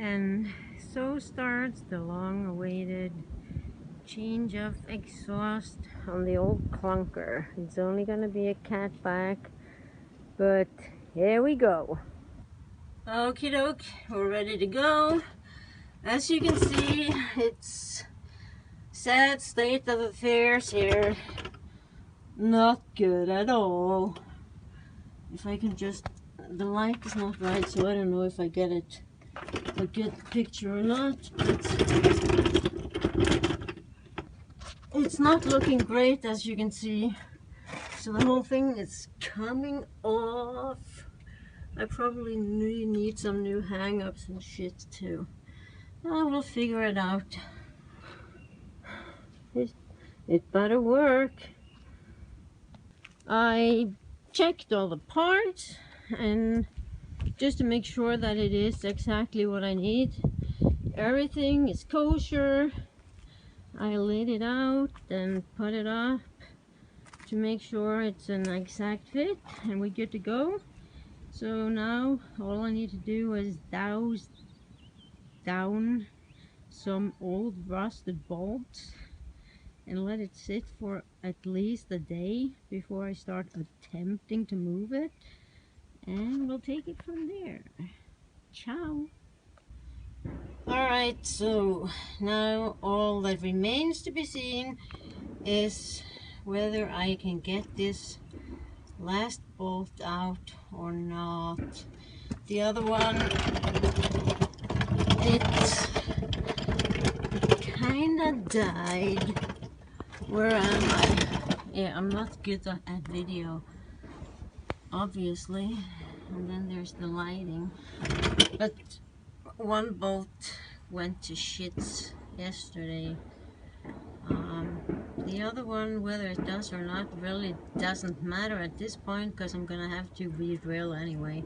And so starts the long-awaited change of exhaust on the old clunker. It's only gonna be a catback, but here we go. Okie doke, we're ready to go. As you can see, it's sad state of affairs here. Not good at all. If I can just, the light is not right, so I don't know if I get it a good picture or not, but it's not looking great, as you can see. So the whole thing is coming off. I probably need some new hang-ups and shit too. I will figure it out. It better work. I checked all the parts and just to make sure that it is exactly what I need. Everything is kosher. I laid it out and put it up to make sure it's an exact fit and we're good to go. So now all I need to do is douse down some old rusted bolts and let it sit for at least a day before I start attempting to move it, and we'll take it from there. Ciao. Alright, so now all that remains to be seen is whether I can get this last bolt out or not. The other one, it kinda died. Where am I? Yeah, I'm not good at video, obviously. And then there's the lighting. But one bolt went to shits yesterday. The other one, whether it does or not, really doesn't matter at this point because I'm gonna have to re-drill anyway.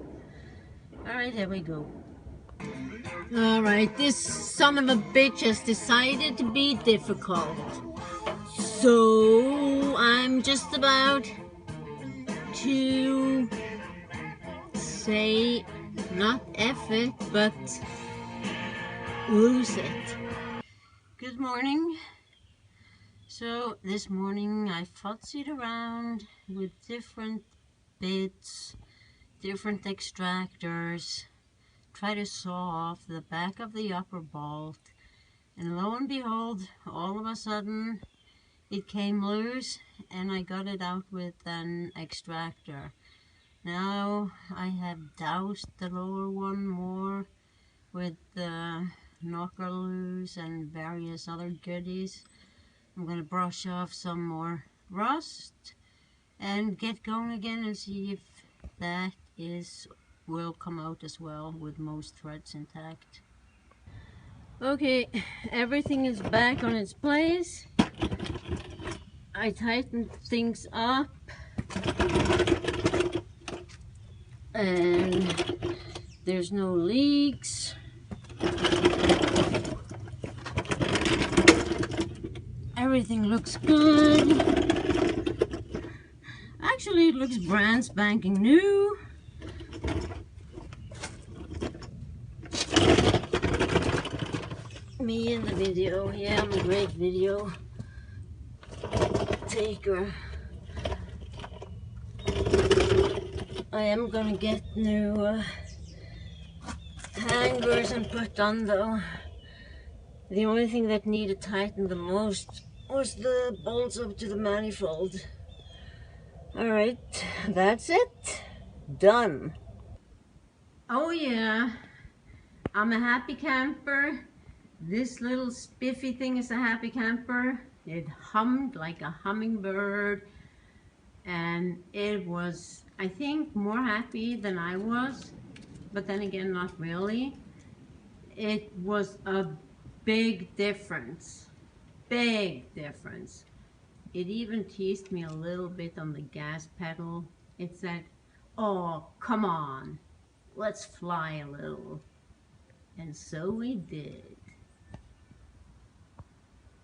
Alright, here we go. Alright, this son of a bitch has decided to be difficult. So I'm just about to say not F it, but lose it. Good morning. So this morning I futzied around with different bits, different extractors, try to saw off the back of the upper bolt, and lo and behold, all of a sudden it came loose and I got it out with an extractor. Now I have doused the lower one more with the knocker loose and various other goodies. I'm going to brush off some more rust and get going again and see if that will come out as well with most threads intact. Okay, everything is back on its place. I tightened things up and there's no leaks. Everything looks good. Actually, it looks brand spanking new. Me in the video. Yeah, I'm a great video taker. I am gonna get new hangers and put on though. The only thing that needed tightened the most was the bolts up to the manifold. Alright, that's it. Done. Oh yeah, I'm a happy camper. This little spiffy thing is a happy camper. It hummed like a hummingbird and it was, I think, more happy than I was, but then again, not really. It was a big difference. Big difference. It even teased me a little bit on the gas pedal. It said, "Oh, come on, let's fly a little." And so we did.